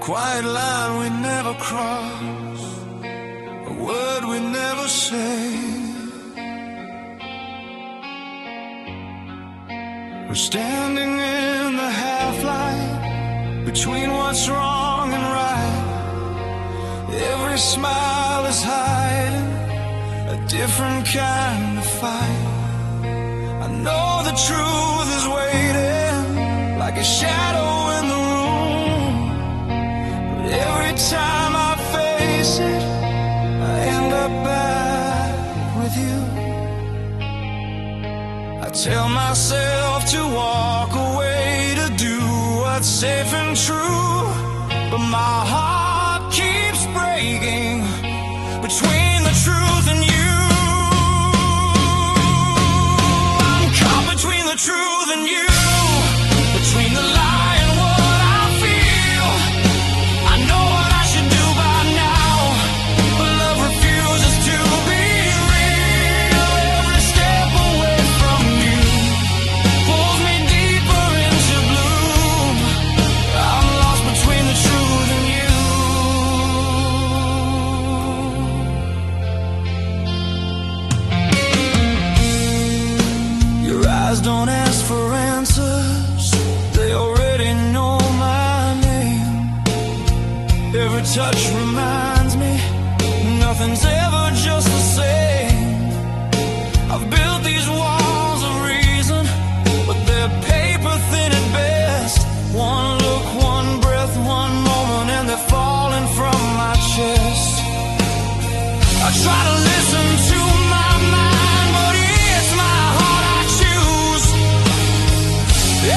quiet line we never cross, a word we never say. We're standing in the half-light between what's wrong and right. Every smile is hiding a different kind of fight. I know the truth is waiting like a shadow in the room, but every time I face it, I end up back with you. I tell myself to walk away, to do what's safe and true, but my heart keeps breaking between the truth and you. I'm caught between the truth and you, between the lie and what I feel. I know what I should do by now, but love refuses to be real. Every step away from you pulls me deeper into bloom. I'm lost between the truth and you. Your eyes don't ask for answers, they already know my name. Every touch reminds me nothing's ever just the same. I've built these walls of reason, but they're paper thin at best. One look, one breath, one moment, and they're falling from my chest. I try to listen to my mind, but it's my heart I choose.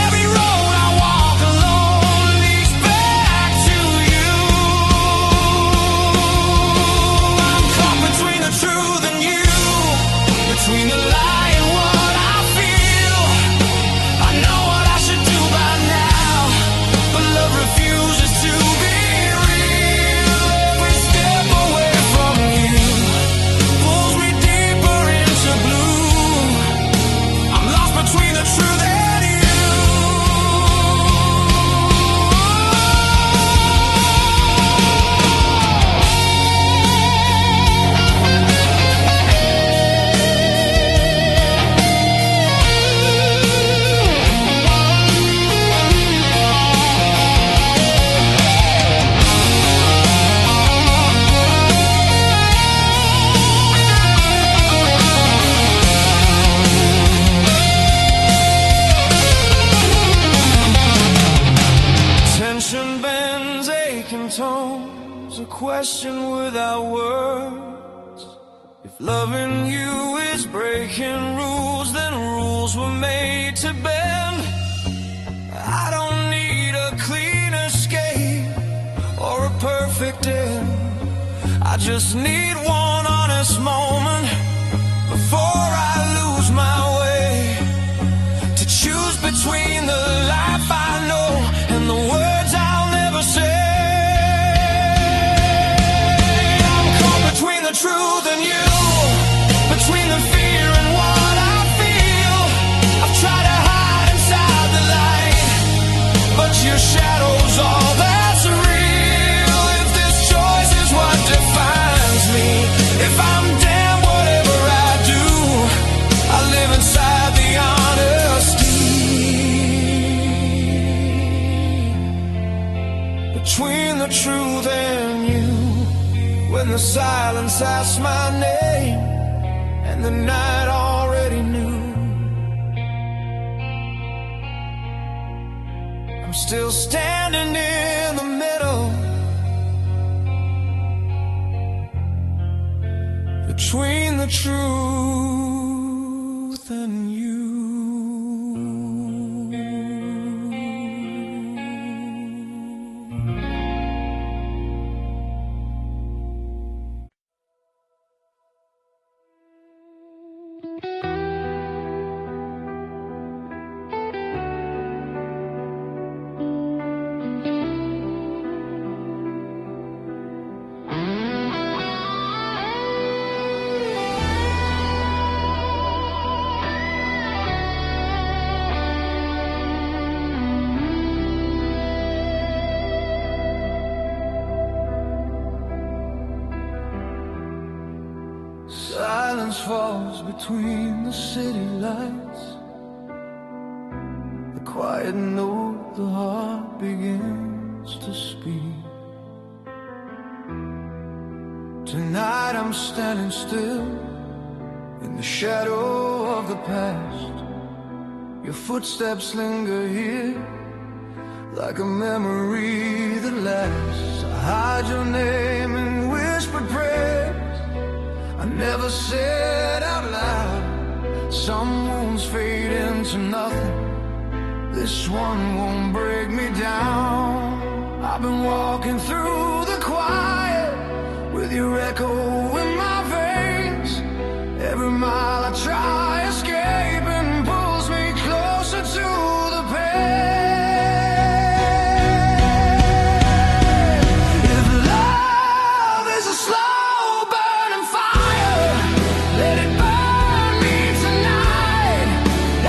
Every road I walk alone leads back to you. I'm caught between the truth and you, between the lie and what I feel. I know what I should do by now, but love refuses to be real. Every step away from you pulls me deeper into bloom. I'm lost between the truth and you. Tension bends, aching tones, a question without words. If loving you is breaking rules, then rules were made to bend. I don't need a clean escape or a perfect end. I just need one honest moment before I lose my way, to choose between the life I know and the words I'll never say. I'm caught between the truth and you, between the fear and what I feel. I've tried to hide inside the light, but your shadow's all that's real. If this choice is what defines me, if I'm damned whatever I do, I live inside the honesty. Between the truth and you, when the silence asks my name and the night already knew, I'm still standing in the middle, between the truth and you. silence falls between the city lights, the quiet note the heart begins to speak. Tonight I'm standing still in the shadow of the past. Your footsteps linger here like a memory that lasts. I hide your name in whispered prayers I never said out loud. Some wounds fade into nothing, this one won't break me down. I've been walking through the quiet with your echo in my veins. Every mile I try escaping pulls me closer to the pain. If love is a slow burning fire, let it burn me tonight.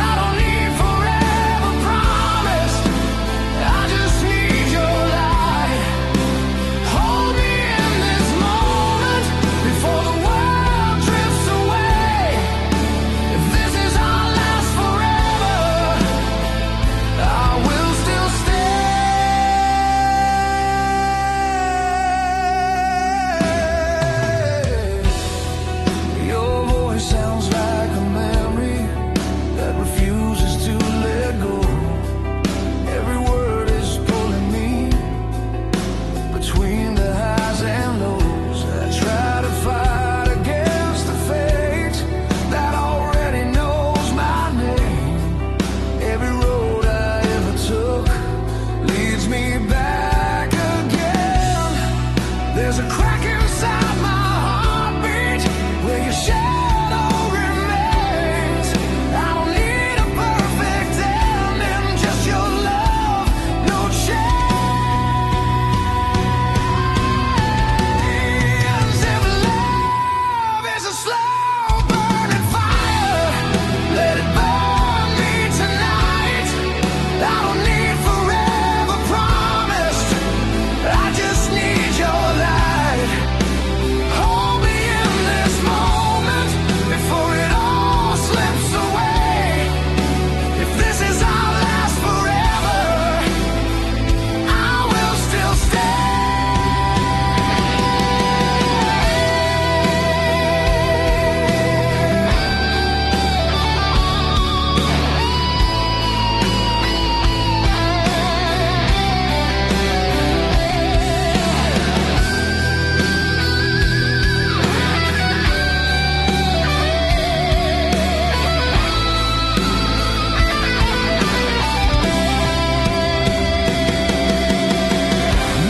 I don't need forever promise, I just need your light. Hold me in this moment before the world drifts away. If this is our last forever, I will still stay. Your voice sounds like a memory that refuses to let go. Every word is pulling me between the highs and lows. I try to fight against the fate that already knows my name. Every road I ever took leads me back again. There's a crack inside my heartbeat where your shadow remains. I don't need a perfect ending, just your love, no change. If love is a slow burning fire, let it burn me tonight. I don't need forever promised, I just need your light. Hold me in this moment before it all slips away. If this is our last forever, I will still stay.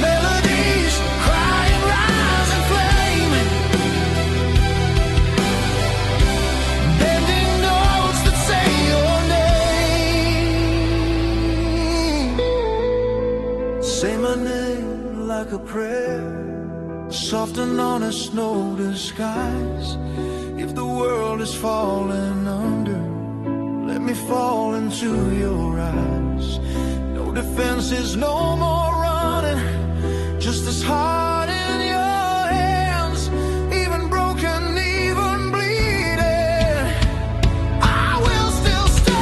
Melodies crying, rising flame, bending notes that say your name. Say my name like a prayer, soft and honest, no disguise. If the world is falling under, let me fall into your eyes. No defenses, no more running, just this heart in your hands. Even broken, even bleeding, I will still stand.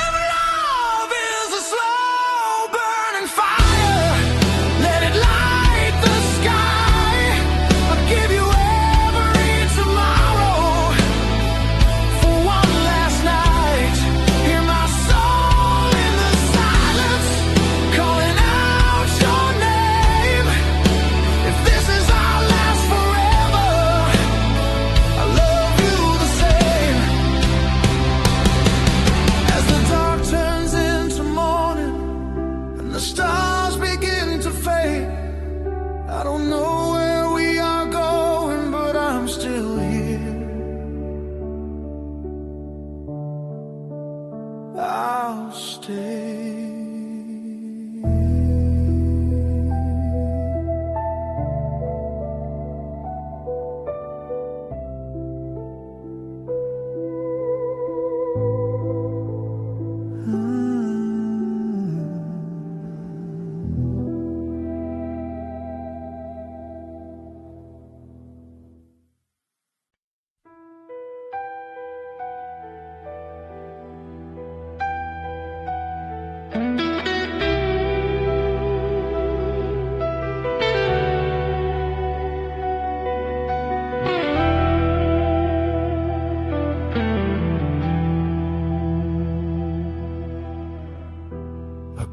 If love is a slow burning fire, let it light the sky. I'll give you every tomorrow for one last night. Hear my soul in the silence, calling out your name. If this is our last forever, I love you the same. As the dark turns into morning and the stars begin to fade, I don't know where we are going, but I'm still here. I'll stay.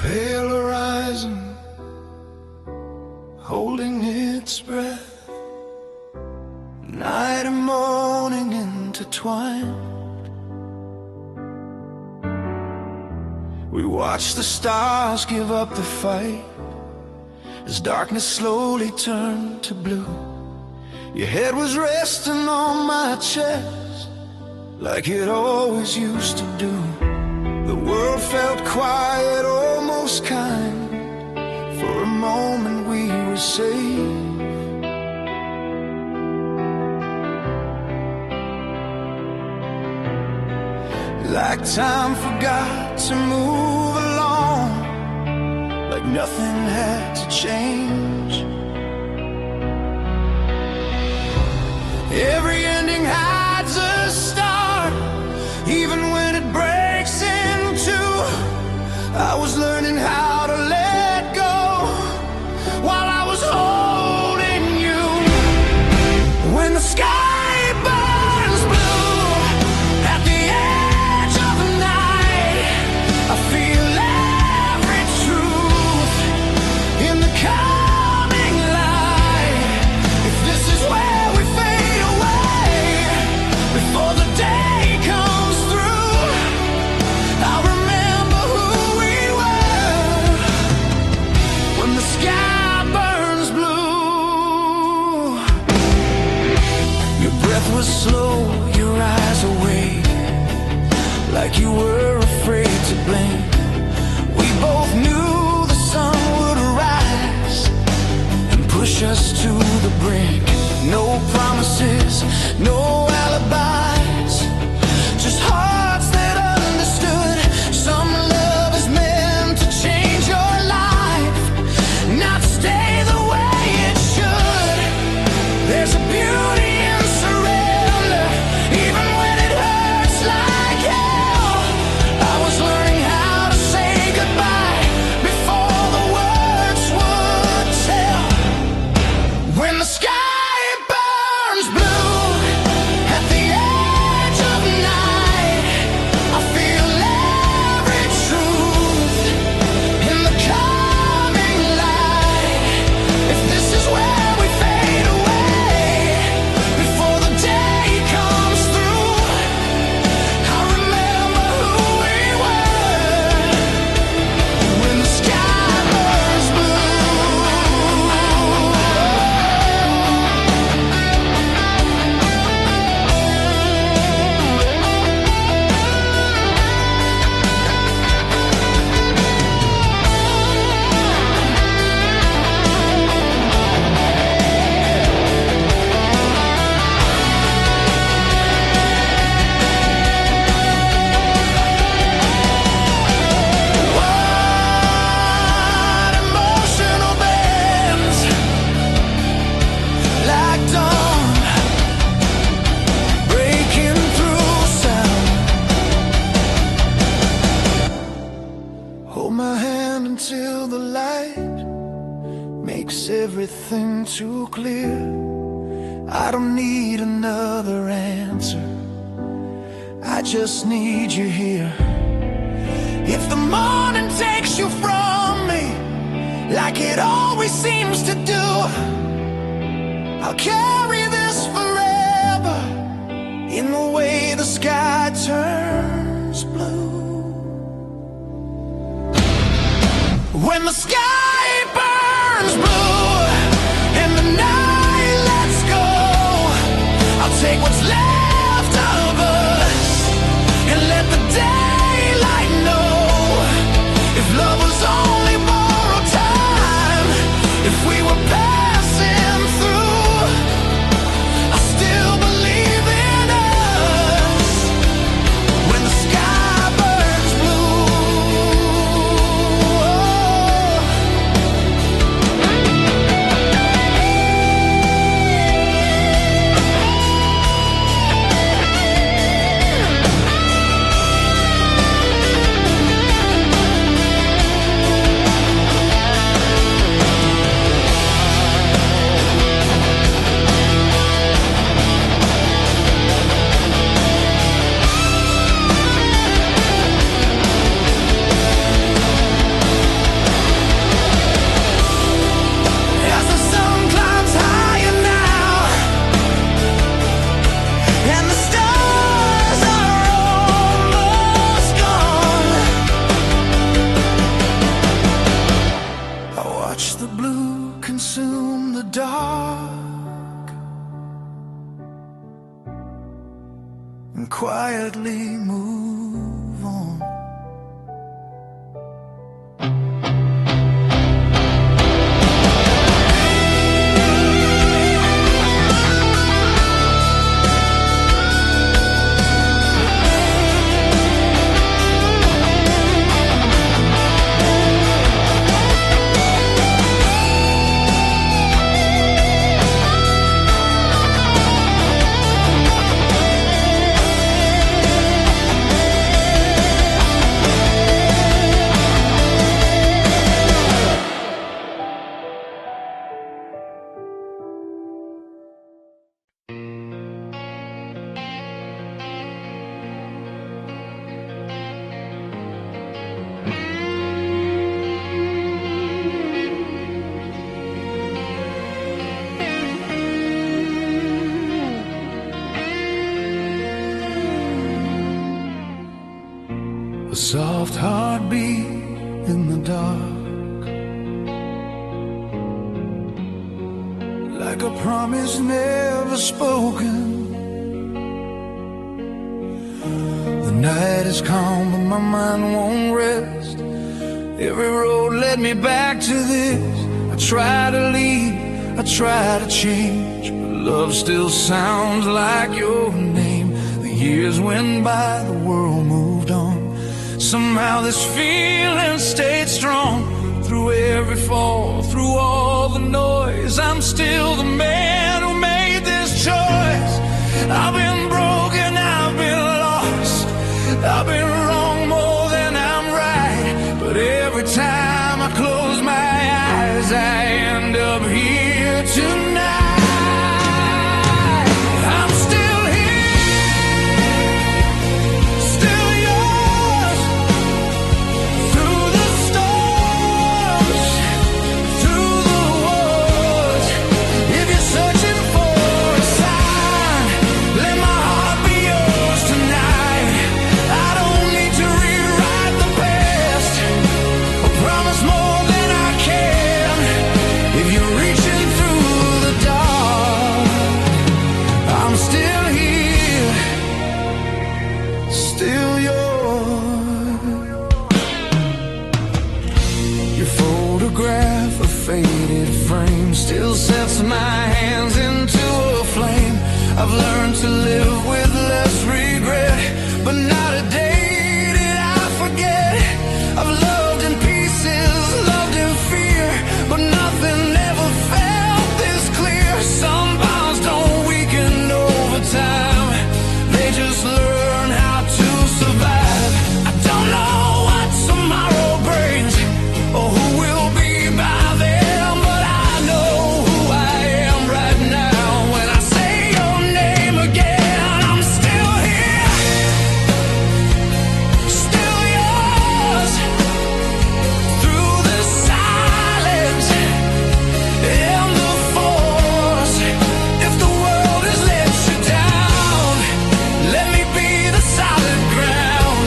pale horizon, holding its breath, night and morning intertwined. We watched the stars give up the fight as darkness slowly turned to blue. Your head was resting on my chest like it always used to do. The world felt quiet, almost kind. For a moment we were safe. Like time forgot to move along, like nothing had to change. Every ending hides a start, even when it breaks in two. I was learning how to let go while I was holding you. When the sky burns blue at the edge of the night, I feel every truth in the coming light. If this is where we fade away before the day comes through, I'll remember who we were when the sky burns blue. Your breath was slow, your eyes awake, like you were afraid to blink. We both knew the sun would rise and push us to the brink. No promises, no alibis, just hearts that understood. Some love is meant to change your life, not stay the way it should. There's a beauty in surrender, even when it hurts like hell. I was learning how to say goodbye before the words would tell. When the sky burns blue at the edge of night, I feel every truth in the coming light. If this is where we fade away before the day comes through, I remember who we were when the sky burns blue. What emotional bands, like dawn, breaking through sound. Hold my hand until the light makes everything too clear. I don't need another answer, I just need you here. If the morning takes you from me, like it always seems to do, I'll carry this forever in the way the sky turns blue. When the sky burns blue and the night lets go, I'll take what's left of us and let the daylight know. If love was only borrowed time, if we were passing through, I still believe in us. When the sky burns blue, consume the dark and quietly move on. A soft heartbeat in the dark, like a promise never spoken. The night is calm but my mind won't rest. Every road led me back to this. I try to leave, I try to change, but love still sounds like your name. The years went by, the world moved on. Somehow this feeling stayed strong. Through every fall, through all the noise, I'm still the man who made this choice. I've been broken, I've been lost, I've been wrong more than I'm right. But every time I close my eyes, I end up here tonight. I'm still here, still yours. Through the storms, through the woods. If you're searching for a sign, let my heart be yours tonight. I don't need to rewrite the past or promise more than I can. If you're reaching through the dark, I'm still here, still yours. Your photograph, a faded frame, still sets my hands into a flame. I've learned to live with less regret, but not a day did I forget. I've loved in pieces, loved in fear, but nothing ever felt this clear. Some bonds don't weaken over time, they just learn how to survive. I don't know what tomorrow brings or who will be by then, but I know who I am right now. When I say your name again, I'm still here, still yours. Through the silence and the force. If the world has let you down, let me be the solid ground.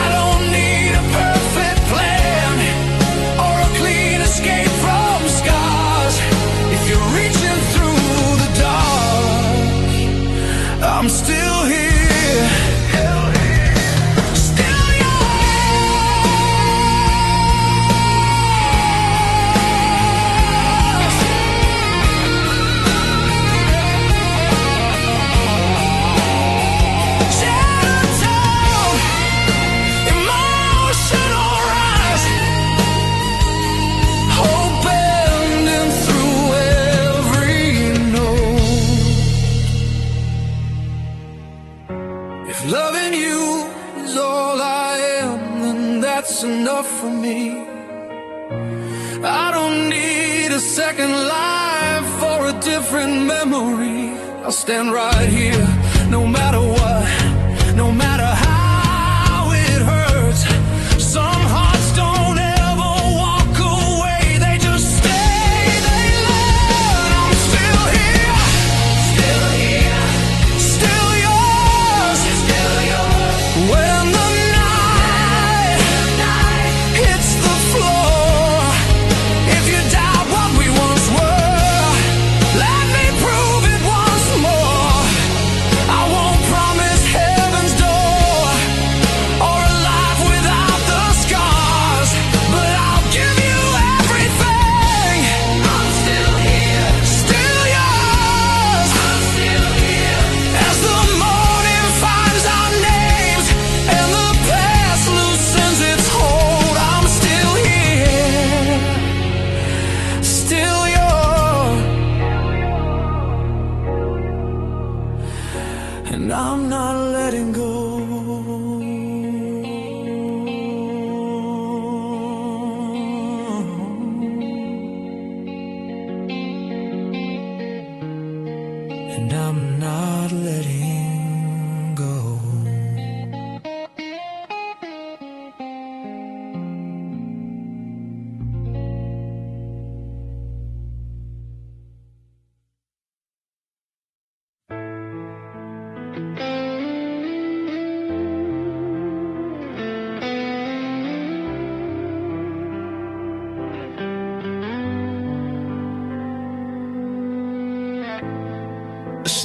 I don't need a perfect plan or a clean escape from scars. If you're reaching through the dark, I'm still here, still yours. Gentle, emotional rise, hope bending through every note. If loving you is all I am, then that's enough for me. I don't need a second life or a different memory. I'll stand right here, no matter what, no matter how it hurts. Some hearts don't ever walk away, they just stay, they learn. I'm still here, still yours, still yours. When the night hits the floor, if you doubt what we once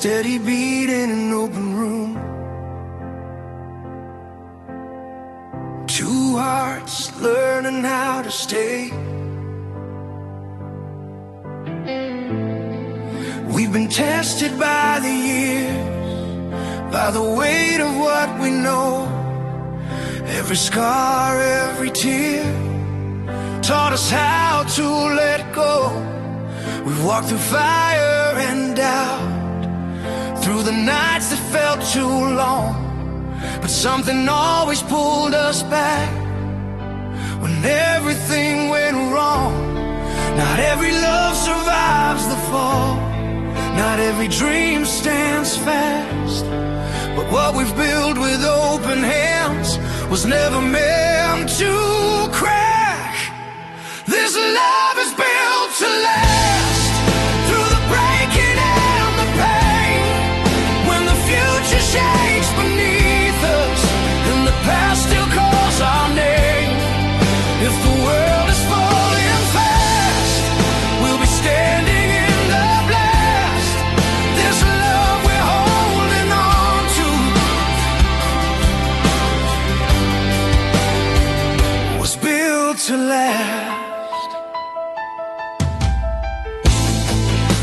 steady beat in an open room. Two hearts learning how to stay. We've been tested by the years, by the weight of what we know. Every scar, every tear taught us how to let go. We've walked through fire and doubt, through the nights that felt too long, but something always pulled us back when everything went wrong. Not every love survives the fall, not every dream stands fast, but what we've built with open hands was never meant to crack. This love is built to last, through the breaking and the pain. When the future shakes beneath us and the past still calls our name. If the world is falling fast, we'll be standing in the blast. This love we're holding on to was built to last.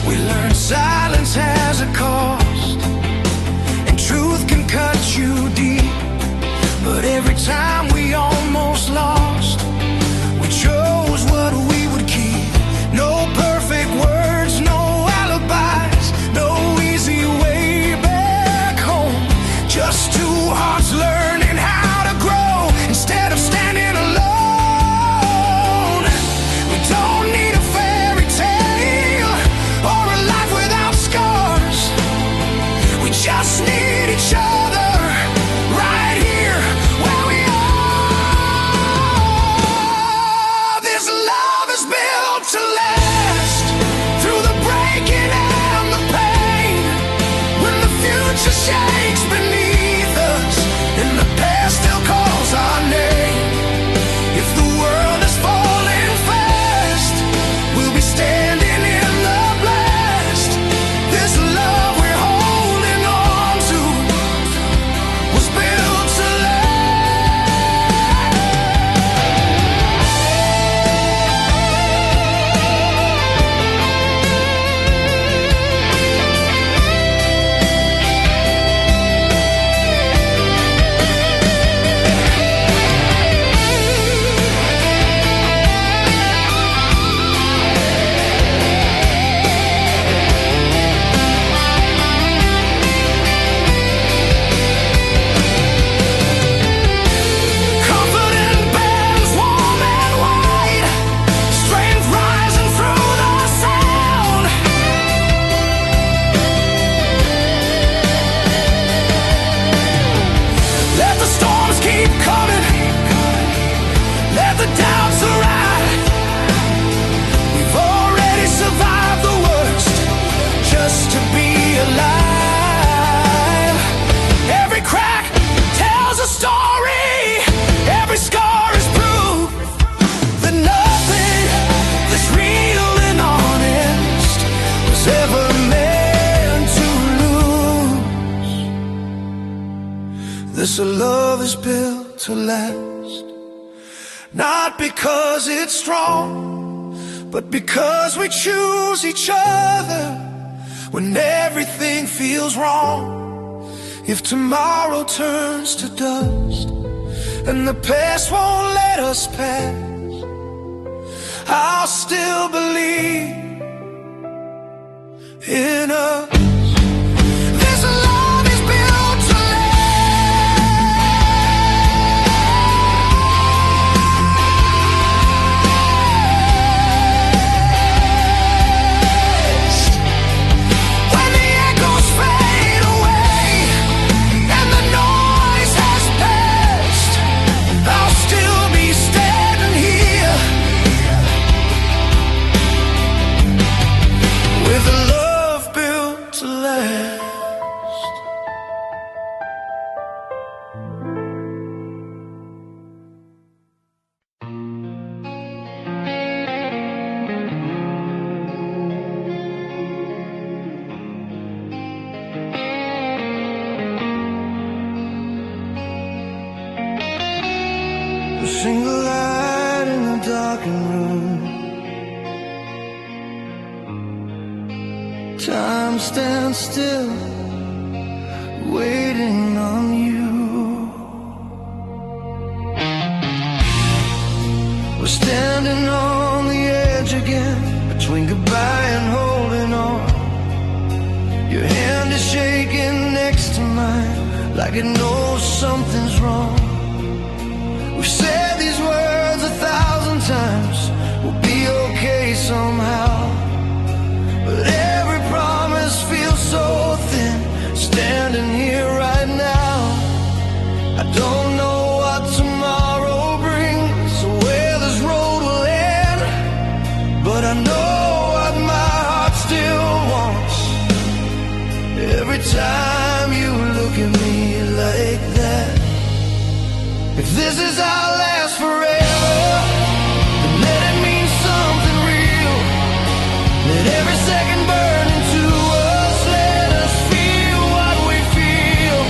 We learned silence has a cost, and truth can cut you deep. But every time we almost lost, we chose what we would keep. No perfect words, no alibis, no easy way back home. Just two hearts learning how to grow instead of standing alone. We don't need a fairy tale or a life without scars. We just need each other right here where we are. This love is built to last, through the breaking and the pain. When the future shakes beneath us and the past still calls our name. If the world is falling fast, we'll be standing in the blast. This love we're holding on to was built to confident bands, warm and wide, strength rising through the sound. Let the storms keep coming, let the doubts arrive. We've already survived the worst just to be alive. Every crack tells a story, every scar is proof that nothing that's real and honest was ever meant to lose. This love is built to last, not because it's strong, but because we choose each other when everything feels wrong. If tomorrow turns to dust and the past won't let us pass, I'll still believe in us. This love is built to last. When the echoes fade away and the noise has passed, I'll still be standing here Time stands still, waiting on you. We're standing on the edge again, between goodbye and holding on. Your hand is shaking next to mine, like it knows something's wrong. We've said these words 1,000 times, we'll be okay somehow. But every promise feels so thin, standing here right now. I don't know what tomorrow brings, or where this road will end, but I know what my heart still wants. Every time you look at me like that, if this is our last forever, then let it mean something real. Let every second burn into us, let us feel what we feel.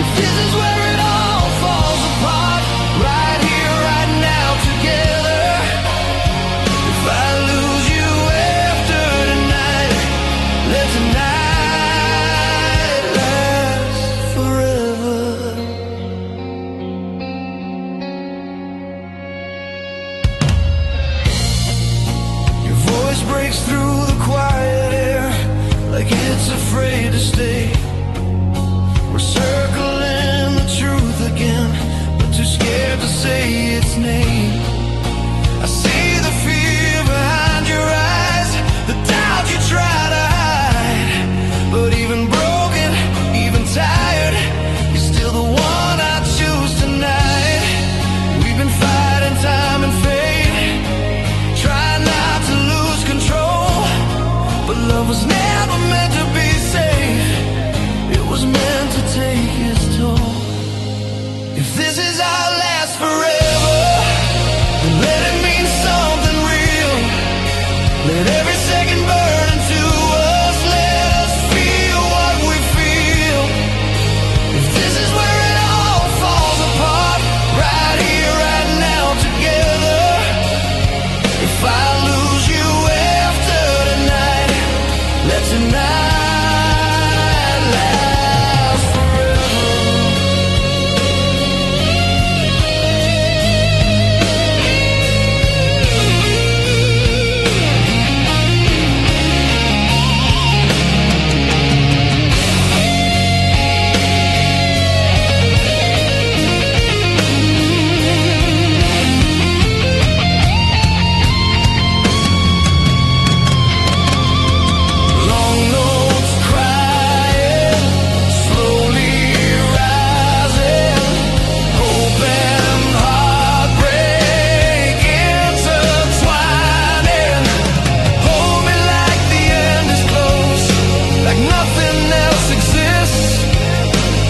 If this is where it all falls apart, right here, right now, together. If I lose you after tonight, let tonight last forever. Your voice breaks through the quiet air, like it's afraid to stay. We're circling the truth again, but too scared to say its name. I see the fear behind your eyes, the doubt you try to hide. But even broken, even tired, you're still the one I choose tonight. We've been fighting time and fate, trying not to lose control. But love was never meant to be safe, it was meant to take its toll. If this is our last forever, then let it mean something real. Let every second burn into us, let us feel what we feel. If this is where it all falls apart, right here, right now, together. If I lose you after tonight, let tonight last forever. Long notes crying, slowly rising, hope and heartbreak intertwining. Hold me like the end is close, like nothing else exists.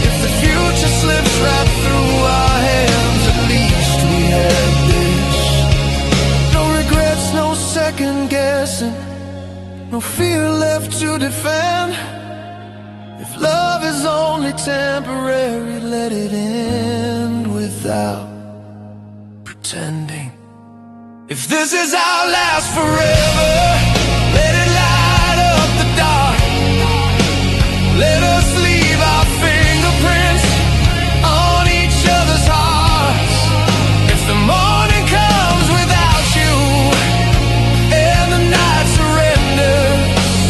If the future slips right through our hands, at least we had this. No regrets, no second guessing, no fear left to defend. If love is only temporary, let it end without pretending. If this is our last forever, let it light up the dark. Let us leave our fingerprints on each other's hearts. If the morning comes without you and the night surrenders,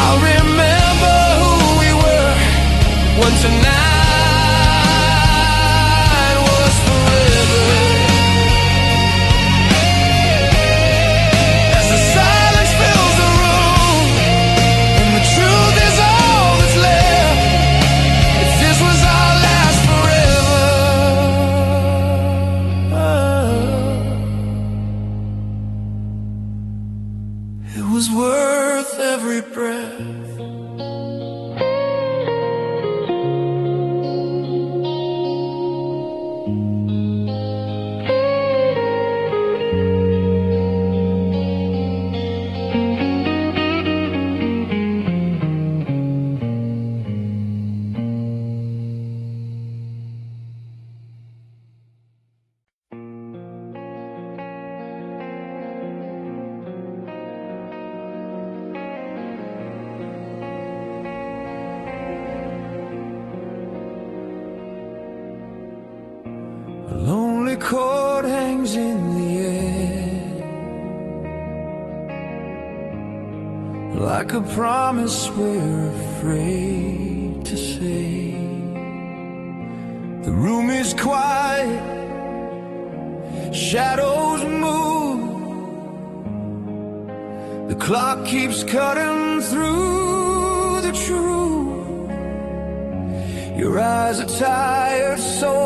I'll remember who we were when tonight was forever. As the silence fills the room and the truth is all that's left, if this was our last forever, it was worth every breath. chord hangs in the air, like a promise we're afraid to say. The room is quiet, shadows move, the clock keeps cutting through the truth. Your eyes are tired, so